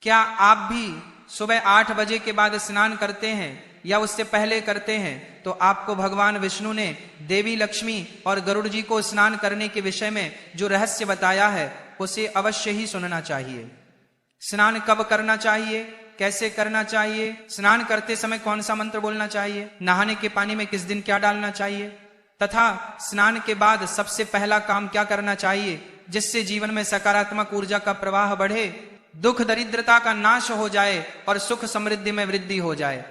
क्या आप भी सुबह 8 बजे के बाद स्नान करते हैं या उससे पहले करते हैं? तो आपको भगवान विष्णु ने देवी लक्ष्मी और गरुड़ जी को स्नान करने के विषय में जो रहस्य बताया है उसे अवश्य ही सुनना चाहिए। स्नान कब करना चाहिए, कैसे करना चाहिए, स्नान करते समय कौन सा मंत्र बोलना चाहिए, नहाने के पानी में किस दिन क्या डालना चाहिए, तथा स्नान के बाद सबसे पहला काम क्या करना चाहिए जिससे जीवन में सकारात्मक ऊर्जा का प्रवाह बढ़े, दुख दरिद्रता का नाश हो जाए और सुख समृद्धि में वृद्धि हो जाए।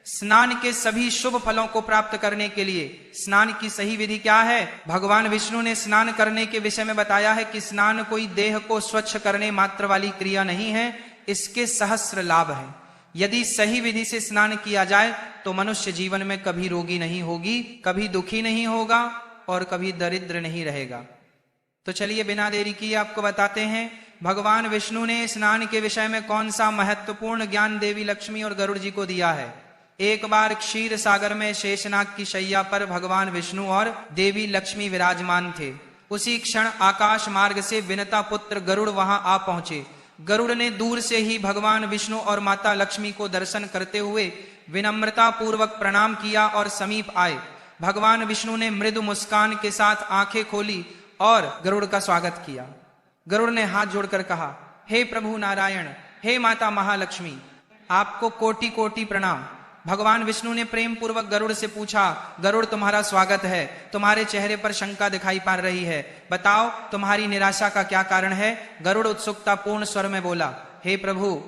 स्नान के सभी शुभ फलों को प्राप्त करने के लिए स्नान की सही विधि क्या है? भगवान विष्णु ने स्नान करने के विषय में बताया है कि स्नान कोई देह को स्वच्छ करने मात्र वाली क्रिया नहीं है, इसके सहस्र लाभ हैं। यदि सही विधि से स्नान किया जाए तो मनुष्य जीवन में कभी रोगी नहीं होगी, कभी दुखी नहीं होगा और कभी दरिद्र नहीं रहेगा। तो चलिए बिना देरी किए आपको बताते हैं भगवान विष्णु ने स्नान के विषय में कौन सा महत्वपूर्ण ज्ञान देवी लक्ष्मी और गरुड़ जी को दिया है। एक बार क्षीर सागर में शेषनाग की शैया पर भगवान विष्णु और देवी लक्ष्मी विराजमान थे। उसी क्षण आकाश मार्ग से विनता पुत्र गरुड़ वहां आ पहुंचे। गरुड़ ने दूर से ही भगवान विष्णु और माता लक्ष्मी को दर्शन करते हुए विनम्रता पूर्वक प्रणाम किया और समीप आए। भगवान विष्णु ने मृदु मुस्कान के साथ आंखें खोली और गरुड़ का स्वागत किया। गरुड़ ने हाथ जोड़कर कहा, हे प्रभु नारायण, हे माता महालक्ष्मी, आपको कोटि कोटि प्रणाम। भगवान विष्णु ने प्रेम पूर्वक गरुड़ से पूछा, गरुड़ तुम्हारा स्वागत है, तुम्हारे चेहरे पर शंका दिखाई पड़ रही है, बताओ तुम्हारी निराशा का क्या कारण है? गरुड़ उत्सुकता पूर्ण स्वर में बोला, हे प्रभु,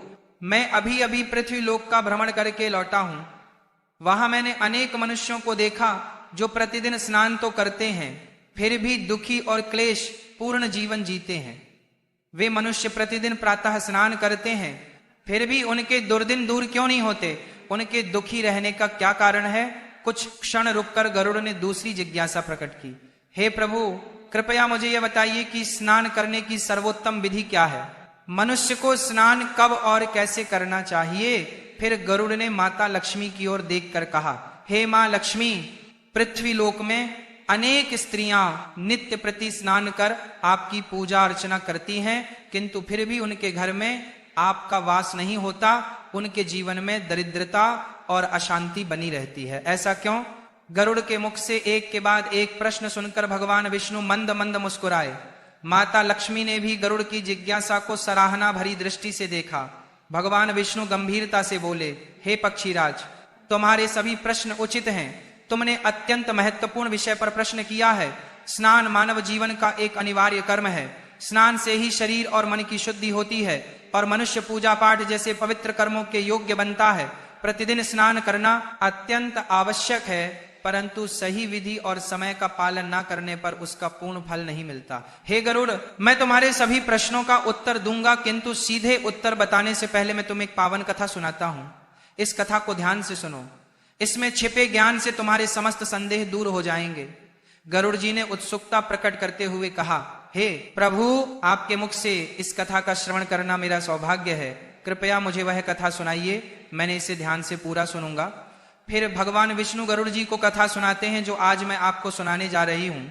मैं अभी अभी पृथ्वी लोक का भ्रमण करके लौटा हूं। वहां मैंने अनेक मनुष्यों को देखा जो प्रतिदिन स्नान तो करते हैं फिर भी दुखी और क्लेश पूर्ण जीवन जीते हैं। वे मनुष्य प्रतिदिन प्रातः स्नान करते हैं फिर भी उनके दुर्दिन दूर क्यों नहीं होते? उनके दुखी रहने का क्या कारण है? कुछ क्षण रुककर गरुड़ ने दूसरी जिज्ञासा प्रकट की, हे प्रभु, कृपया मुझे यह बताइए कि स्नान करने की सर्वोत्तम विधि क्या है? मनुष्य को स्नान कब और कैसे करना चाहिए? फिर गरुड़ ने माता लक्ष्मी की ओर देखकर कहा, हे मां लक्ष्मी, पृथ्वी लोक में अनेक स्त्रियां नित्य प्रति स्नान कर आपकी पूजा अर्चना करती हैं, किंतु फिर भी उनके घर में आपका वास नहीं होता, उनके जीवन में दरिद्रता और अशांति बनी रहती है। ऐसा क्यों? गरुड़ के मुख से एक के बाद एक प्रश्न सुनकर भगवान विष्णु मंद मंद मुस्कुराए। माता लक्ष्मी ने भी गरुड़ की जिज्ञासा को सराहना भरी दृष्टि से देखा। भगवान विष्णु गंभीरता से बोले, हे पक्षीराज, तुम्हारे सभी प्रश्न उचित हैं। तुमने अत्यंत महत्वपूर्ण विषय पर प्रश्न किया है। स्नान मानव जीवन का एक अनिवार्य कर्म है। स्नान से ही शरीर और मन की शुद्धि होती है और मनुष्य पूजा पाठ जैसे पवित्र कर्मों के योग्य बनता है। प्रतिदिन स्नान करना अत्यंत आवश्यक है, परंतु सही विधि और समय का पालन न करने पर उसका पूर्ण फल नहीं मिलता। हे गरुड़, मैं तुम्हारे सभी प्रश्नों का उत्तर दूंगा, किंतु सीधे उत्तर बताने से पहले मैं तुम्हें एक पावन कथा सुनाता हूं। इस कथा को ध्यान से सुनो, इसमें छिपे ज्ञान से तुम्हारे समस्त संदेह दूर हो जाएंगे। गरुड़ जी ने उत्सुकता प्रकट करते हुए कहा, हे प्रभु, आपके मुख से इस कथा का श्रवण करना मेरा सौभाग्य है। कृपया मुझे वह कथा सुनाइए, मैंने इसे ध्यान से पूरा सुनूंगा। फिर भगवान विष्णु गरुड़ जी को कथा सुनाते हैं जो आज मैं आपको सुनाने जा रही हूं।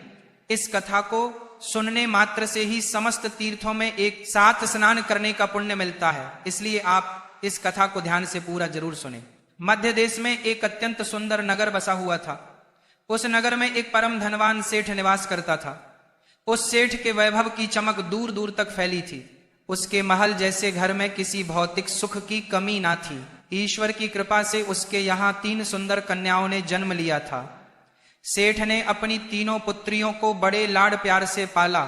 इस कथा को सुनने मात्र से ही समस्त तीर्थों में एक साथ स्नान करने का पुण्य मिलता है, इसलिए आप इस कथा को ध्यान से पूरा जरूर सुने। मध्य देश में एक अत्यंत सुंदर नगर बसा हुआ था। उस नगर में एक परम धनवान सेठ निवास करता था। उस सेठ के वैभव की चमक दूर दूर तक फैली थी। उसके महल जैसे घर में किसी भौतिक सुख की कमी ना थी। ईश्वर की कृपा से उसके यहाँ 3 सुंदर कन्याओं ने जन्म लिया था। सेठ ने अपनी तीनों पुत्रियों को बड़े लाड प्यार से पाला।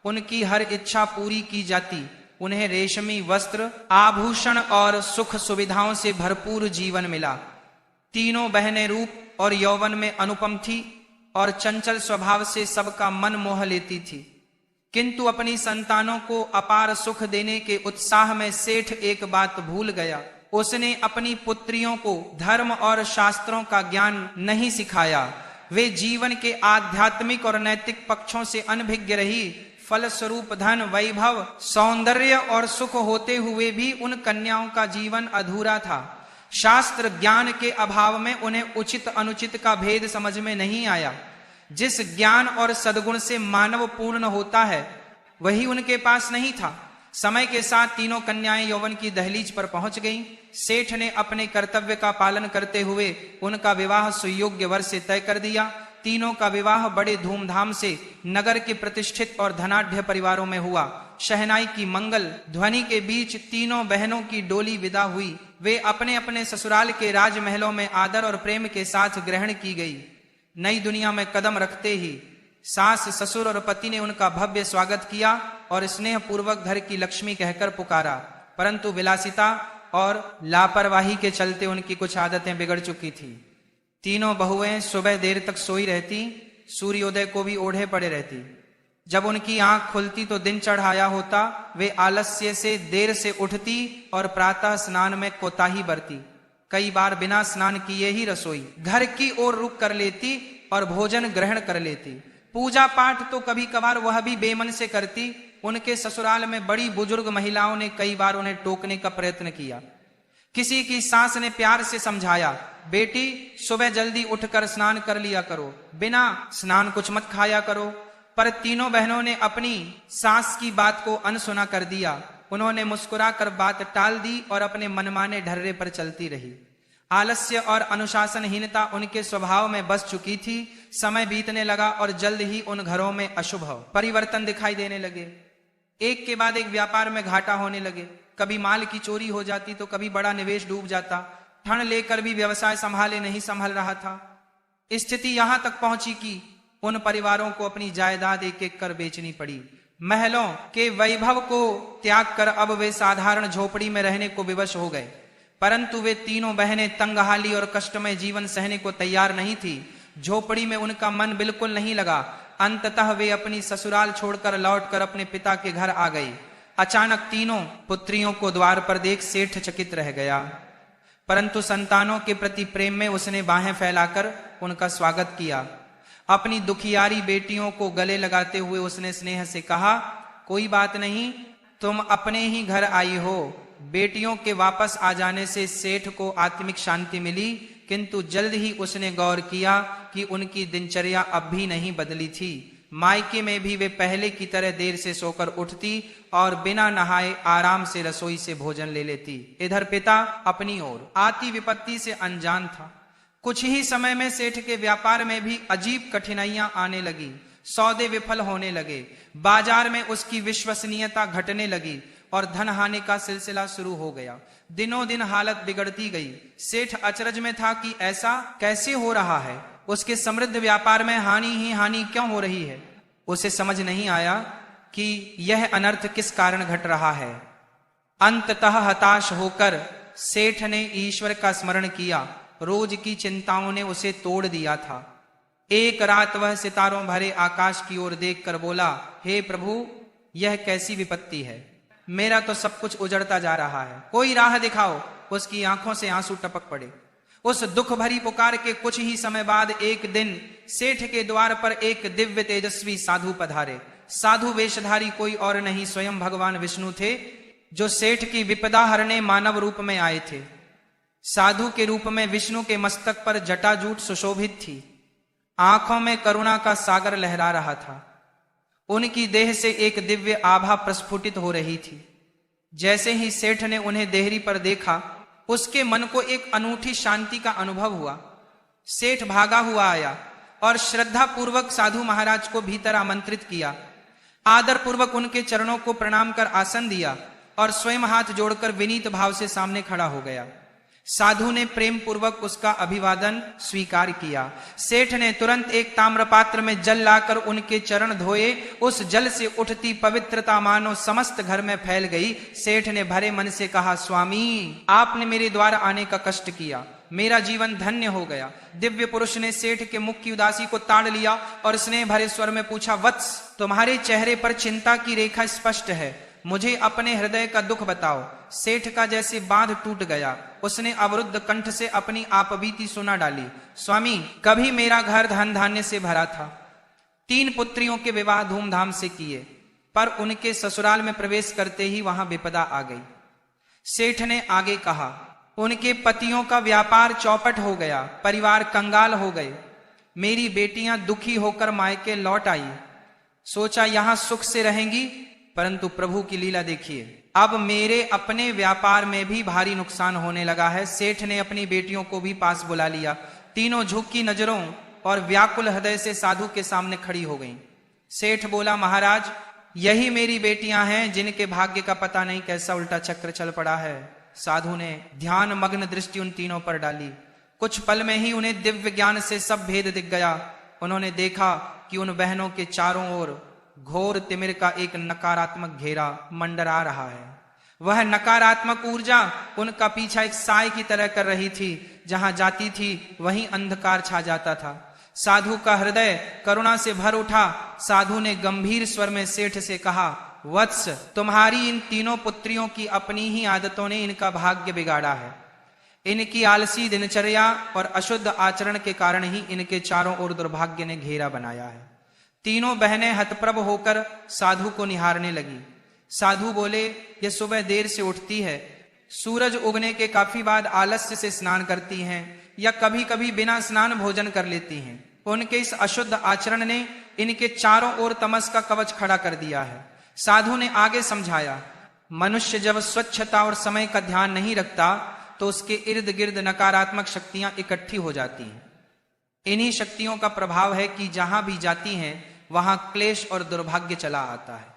उनकी हर इच्छा पूरी की जाती। उन्हें रेशमी वस्त्र, आभूषण और सुख सुविधाओं से भरपूर जीवन मिला। तीनों बहनें रूप और यौवन में अनुपम थी और चंचल स्वभाव से सबका मन मोह लेती थी। किंतु अपनी संतानों को अपार सुख देने के उत्साह में सेठ एक बात भूल गया। उसने अपनी पुत्रियों को धर्म और शास्त्रों का ज्ञान नहीं सिखाया। वे जीवन के आध्यात्मिक और नैतिक पक्षों से अनभिज्ञ रही। फलस्वरूप धन, वैभव, सौंदर्य और सुख होते हुए भी उन कन्याओं का जीवन अधूरा था। शास्त्र ज्ञान के अभाव में उन्हें उचित अनुचित का भेद समझ में नहीं आया। जिस ज्ञान और सद्गुण से मानव पूर्ण होता है वही उनके पास नहीं था। समय के साथ तीनों कन्याएं यौवन की दहलीज पर पहुंच गईं। सेठ ने अपने कर्तव्य का पालन करते हुए उनका विवाह सुयोग्य वर से तय कर दिया। तीनों का विवाह बड़े धूमधाम से नगर के प्रतिष्ठित और धनाढ्य परिवारों में हुआ। शहनाई की मंगल ध्वनि के बीच तीनों बहनों की डोली विदा हुई। वे अपने अपने ससुराल के राजमहलों में आदर और प्रेम के साथ ग्रहण की गई। नई दुनिया में कदम रखते ही सास, ससुर और पति ने उनका भव्य स्वागत किया और स्नेह पूर्वक घर की लक्ष्मी कहकर पुकारा, परंतु विलासिता और लापरवाही के चलते उनकी कुछ आदतें बिगड़ चुकी थी। तीनों बहुएं सुबह देर तक सोई रहती, सूर्योदय को भी ओढ़े पड़े रहती। जब उनकी आंख खुलती तो दिन चढ़ आया होता। वे आलस्य से देर से उठती और प्रातः स्नान में कोताही बरती। कई बार बिना स्नान किए ही रसोई घर की ओर रुख कर लेती और भोजन ग्रहण कर लेती। पूजा पाठ तो कभी कभार वह भी बेमन से करती। उनके ससुराल में बड़ी बुजुर्ग महिलाओं ने कई बार उन्हें टोकने का प्रयत्न किया। किसी की सास ने प्यार से समझाया, बेटी सुबह जल्दी उठकर स्नान कर लिया करो, बिना स्नान कुछ मत खाया करो। पर तीनों बहनों ने अपनी सास की बात को अनसुना कर दिया। उन्होंने मुस्कुराकर बात टाल दी और अपने मनमाने ढर्रे पर चलती रही। आलस्य और अनुशासनहीनता उनके स्वभाव में बस चुकी थी। समय बीतने लगा और जल्द ही उन घरों में अशुभ परिवर्तन दिखाई देने लगे। एक के बाद एक व्यापार में घाटा होने लगे। कभी माल की चोरी हो जाती तो कभी बड़ा निवेश डूब जाता। ठण लेकर भी व्यवसाय संभाले नहीं संभल रहा था। स्थिति यहां तक पहुंची कि उन परिवारों को अपनी जायदाद एक एक कर बेचनी पड़ी। महलों के वैभव को त्याग कर अब वे साधारण झोपड़ी में रहने को विवश हो गए। परंतु वे तीनों बहनें तंगहाली और कष्टमय जीवन सहने को तैयार नहीं थी। झोपड़ी में उनका मन बिल्कुल नहीं लगा। अंततः वे अपनी ससुराल छोड़कर लौटकर अपने पिता के घर आ गई। अचानक तीनों पुत्रियों को द्वार पर देख सेठ चकित रह गया, परंतु संतानों के प्रति प्रेम में उसने बाहें फैलाकर उनका स्वागत किया। अपनी दुखियारी बेटियों को गले लगाते हुए उसने स्नेह से कहा, कोई बात नहीं, तुम अपने ही घर आई हो। बेटियों के वापस आ जाने से सेठ को आत्मिक शांति मिली, किंतु जल्द ही उसने गौर किया कि उनकी दिनचर्या अब भी नहीं बदली थी। मायके में भी वे पहले की तरह देर से सोकर उठती और बिना नहाए आराम से रसोई से भोजन ले लेती। इधर पिता अपनी ओर आती विपत्ति से अनजान था। कुछ ही समय में सेठ के व्यापार में भी अजीब कठिनाइयां आने लगी। सौदे विफल होने लगे, बाजार में उसकी विश्वसनीयता घटने लगी और धन हानि का सिलसिला शुरू हो गया। दिनों दिन हालत बिगड़ती गई। सेठ अचरज में था कि ऐसा कैसे हो रहा है। उसके समृद्ध व्यापार में हानि ही हानि क्यों हो रही है। उसे समझ नहीं आया कि यह अनर्थ किस कारण घट रहा है। अंततः हताश होकर सेठ ने ईश्वर का स्मरण किया। रोज की चिंताओं ने उसे तोड़ दिया था। एक रात वह सितारों भरे आकाश की ओर देखकर बोला, हे प्रभु, यह कैसी विपत्ति है। मेरा तो सब कुछ उजड़ता जा रहा है, कोई राह दिखाओ। उसकी आंखों से आंसू टपक पड़े। उस दुख भरी पुकार के कुछ ही समय बाद एक दिन सेठ के द्वार पर एक दिव्य तेजस्वी साधु पधारे। साधु वेशधारी कोई और नहीं, स्वयं भगवान विष्णु थे, जो सेठ की विपदा हरने मानव रूप में आए थे। साधु के रूप में विष्णु के मस्तक पर जटाजूट सुशोभित थी। आंखों में करुणा का सागर लहरा रहा था। उनकी देह से एक दिव्य आभा प्रस्फुटित हो रही थी। जैसे ही सेठ ने उन्हें देहरी पर देखा, उसके मन को एक अनूठी शांति का अनुभव हुआ। सेठ भागा हुआ आया और श्रद्धा पूर्वक साधु महाराज को भीतर आमंत्रित किया। आदर पूर्वक उनके चरणों को प्रणाम कर आसन दिया और स्वयं हाथ जोड़कर विनीत भाव से सामने खड़ा हो गया। साधु ने प्रेम पूर्वक उसका अभिवादन स्वीकार किया। सेठ ने तुरंत एक ताम्र पात्र में जल लाकर उनके चरण धोए। उस जल से उठती पवित्रता मानो समस्त घर में फैल गई। सेठ ने भरे मन से कहा, स्वामी, आपने मेरे द्वार आने का कष्ट किया, मेरा जीवन धन्य हो गया। दिव्य पुरुष ने सेठ के मुख की उदासी को ताड़ लिया और स्नेह भरे स्वर में पूछा, वत्स, तुम्हारे चेहरे पर चिंता की रेखा स्पष्ट है, मुझे अपने हृदय का दुख बताओ। सेठ का जैसे बांध टूट गया। उसने अवरुद्ध कंठ से अपनी आपबीती सुना डाली। स्वामी, कभी मेरा घर धन धान्य से भरा था। 3 पुत्रियों के विवाह धूमधाम से किए, पर उनके ससुराल में प्रवेश करते ही वहां विपदा आ गई। सेठ ने आगे कहा, उनके पतियों का व्यापार चौपट हो गया, परिवार कंगाल हो गए। मेरी बेटियां दुखी होकर मायके लौट आई। सोचा यहां सुख से रहेंगी, परंतु प्रभु की लीला देखिए, अब मेरे अपने व्यापार में भी भारी नुकसान होने लगा है। सेठ ने अपनी बेटियों को भी पास बुला लिया। तीनों झुकी नजरों और व्याकुल हृदय से साधु के सामने खड़ी हो गईं। सेठ बोला, महाराज, यही मेरी बेटियां हैं जिनके भाग्य का पता नहीं कैसा उल्टा चक्र चल पड़ा है। साधु ने ध्यान मग्न दृष्टि उन तीनों पर डाली। कुछ पल में ही उन्हें दिव्य ज्ञान से सब भेद दिख गया। उन्होंने देखा कि उन बहनों के चारों ओर घोर तिमिर का एक नकारात्मक घेरा मंडरा रहा है। वह नकारात्मक ऊर्जा उनका पीछा एक साय की तरह कर रही थी। जहां जाती थी वहीं अंधकार छा जाता था। साधु का हृदय करुणा से भर उठा। साधु ने गंभीर स्वर में सेठ से कहा, वत्स, तुम्हारी इन तीनों पुत्रियों की अपनी ही आदतों ने इनका भाग्य बिगाड़ा है। इनकी आलसी दिनचर्या और अशुद्ध आचरण के कारण ही इनके चारों ओर दुर्भाग्य ने घेरा बनाया है। तीनों बहनें हतप्रभ होकर साधु को निहारने लगी। साधु बोले, ये सुबह देर से उठती है, सूरज उगने के काफी बाद आलस्य से स्नान करती हैं या कभी कभी बिना स्नान भोजन कर लेती हैं। उनके इस अशुद्ध आचरण ने इनके चारों ओर तमस का कवच खड़ा कर दिया है। साधु ने आगे समझाया, मनुष्य जब स्वच्छता और समय का ध्यान नहीं रखता तो उसके इर्द गिर्द नकारात्मक शक्तियां इकट्ठी हो जाती हैं। इन्हीं शक्तियों का प्रभाव है कि जहां भी जाती हैं वहां क्लेश और दुर्भाग्य चला आता है।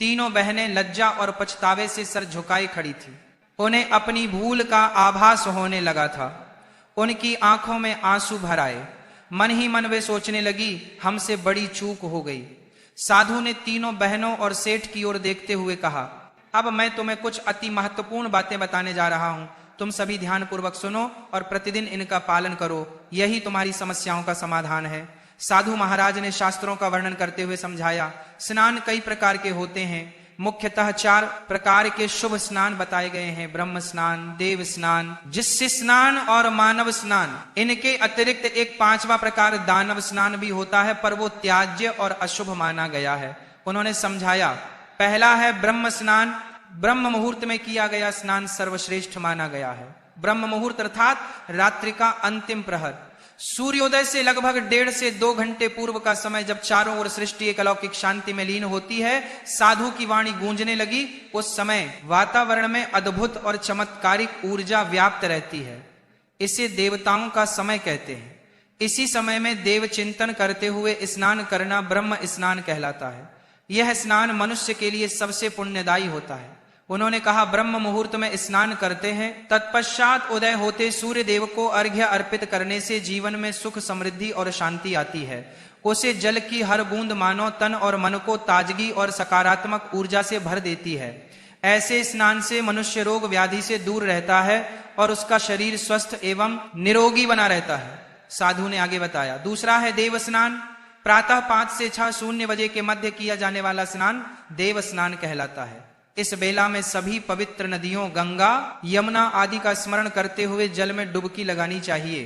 तीनों बहनें लज्जा और पछतावे से सर झुकाए खड़ी थी। उन्हें अपनी भूल का आभास होने लगा था। उनकी आंखों में आंसू भर आए। मन ही मन वे सोचने लगी, हमसे बड़ी चूक हो गई। साधु ने तीनों बहनों और सेठ की ओर देखते हुए कहा, अब मैं तुम्हें कुछ अति महत्वपूर्ण बातें बताने जा रहा हूं। तुम सभी ध्यान पूर्वक सुनो और प्रतिदिन इनका पालन करो। यही तुम्हारी समस्याओं का समाधान है। साधु महाराज ने शास्त्रों का वर्णन करते हुए समझाया, स्नान कई प्रकार के होते हैं। मुख्यतः 4 प्रकार के शुभ स्नान बताए गए हैं, ब्रह्म स्नान, देव स्नान, जिससे स्नान और मानव स्नान। इनके अतिरिक्त एक 5वां प्रकार दानव स्नान भी होता है, पर वो त्याज्य और अशुभ माना गया है। उन्होंने समझाया, पहला है ब्रह्म स्नान। ब्रह्म मुहूर्त में किया गया स्नान सर्वश्रेष्ठ माना गया है। ब्रह्म मुहूर्त अर्थात रात्रि का अंतिम प्रहर, सूर्योदय से लगभग 1.5 से 2 घंटे पूर्व का समय, जब चारों ओर सृष्टि एक अलौकिक शांति में लीन होती है। साधु की वाणी गूंजने लगी। उस समय वातावरण में अद्भुत और चमत्कारिक ऊर्जा व्याप्त रहती है। इसे देवताओं का समय कहते हैं। इसी समय में देव चिंतन करते हुए स्नान करना ब्रह्म स्नान कहलाता है। यह स्नान मनुष्य के लिए सबसे पुण्यदायी होता है। उन्होंने कहा, ब्रह्म मुहूर्त में स्नान करते हैं, तत्पश्चात उदय होते सूर्य देव को अर्घ्य अर्पित करने से जीवन में सुख, समृद्धि और शांति आती है। उसे जल की हर बूंद मानो तन और मन को ताजगी और सकारात्मक ऊर्जा से भर देती है। ऐसे स्नान से मनुष्य रोग व्याधि से दूर रहता है और उसका शरीर स्वस्थ एवं निरोगी बना रहता है। साधु ने आगे बताया, दूसरा है देव स्नान। प्रातः 5 से 6:00 बजे के मध्य किया जाने वाला स्नान देव स्नान कहलाता है। इस बेला में सभी पवित्र नदियों गंगा, यमुना आदि का स्मरण करते हुए जल में डुबकी लगानी चाहिए।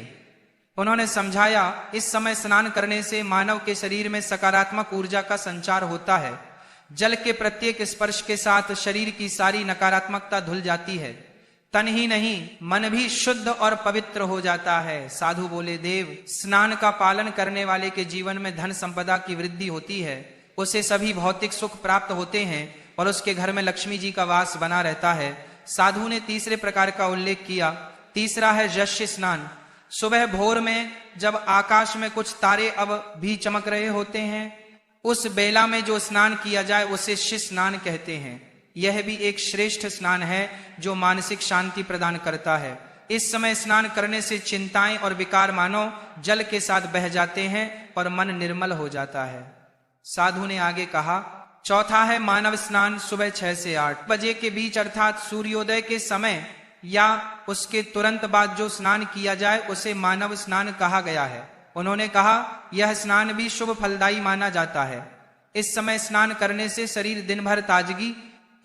उन्होंने समझाया, इस समय स्नान करने से मानव के शरीर में सकारात्मक ऊर्जा का संचार होता है। जल के प्रत्येक स्पर्श के साथ शरीर की सारी नकारात्मकता धुल जाती है। तन ही नहीं, मन भी शुद्ध और पवित्र हो जाता है। साधु बोले, देव स्नान का पालन करने वाले के जीवन में धन संपदा की वृद्धि होती है। उसे सभी भौतिक सुख प्राप्त होते हैं और उसके घर में लक्ष्मी जी का वास बना रहता है। साधु ने तीसरे प्रकार का उल्लेख किया। तीसरा है यश्य स्नान। सुबह भोर में जब आकाश में कुछ तारे अब भी चमक रहे होते हैं, उस बेला में जो स्नान किया जाए उसे शिव स्नान कहते हैं। यह भी एक श्रेष्ठ स्नान है जो मानसिक शांति प्रदान करता है। इस समय स्नान करने से चिंताएं और विकार मानो जल के साथ बह जाते हैं और मन निर्मल हो जाता है। साधु ने आगे कहा, चौथा है मानव स्नान। सुबह 6 से 8 बजे के बीच अर्थात सूर्योदय के समय या उसके तुरंत बाद जो स्नान किया जाए उसे मानव स्नान कहा गया है। उन्होंने कहा, यह स्नान भी शुभ फलदायी माना जाता है। इस समय स्नान करने से शरीर दिन भर ताजगी,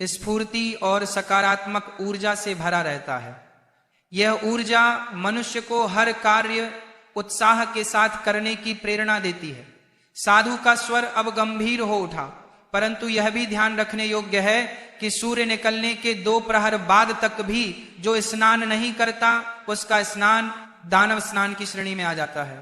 स्फूर्ति और सकारात्मक ऊर्जा से भरा रहता है। यह ऊर्जा मनुष्य को हर कार्य उत्साह के साथ करने की प्रेरणा देती है। साधु का स्वर अब गंभीर हो उठा, परंतु यह भी ध्यान रखने योग्य है कि सूर्य निकलने के 2 प्रहर बाद तक भी जो स्नान नहीं करता उसका स्नान दानव स्नान की श्रेणी में आ जाता है।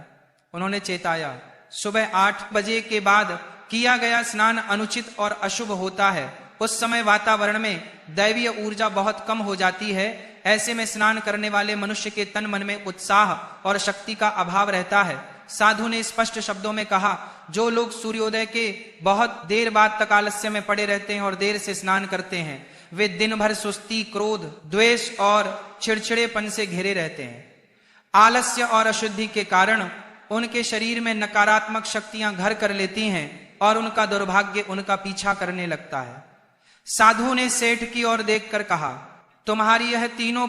उन्होंने चेताया, सुबह 8 बजे के बाद किया गया स्नान अनुचित और अशुभ होता है। उस समय वातावरण में दैवीय ऊर्जा बहुत कम हो जाती है। ऐसे में स्नान करने वाले मनुष्य के तन मन में उत्साह और शक्ति का अभाव रहता है। साधु ने स्पष्ट शब्दों में कहा, जो लोग सूर्योदय के बहुत देर बाद तक आलस्य में पड़े रहते हैं और देर से स्नान करते हैं, वे दिन भर सुस्ती, क्रोध, द्वेष और चिड़चिड़ेपन से घिरे रहते हैं। आलस्य और अशुद्धि के कारण उनके शरीर में नकारात्मक शक्तियां घर कर लेती हैं और उनका दुर्भाग्य उनका पीछा करने लगता है। साधु ने सेठ की ओर देखकर कहा, तुम्हारी यह तीनों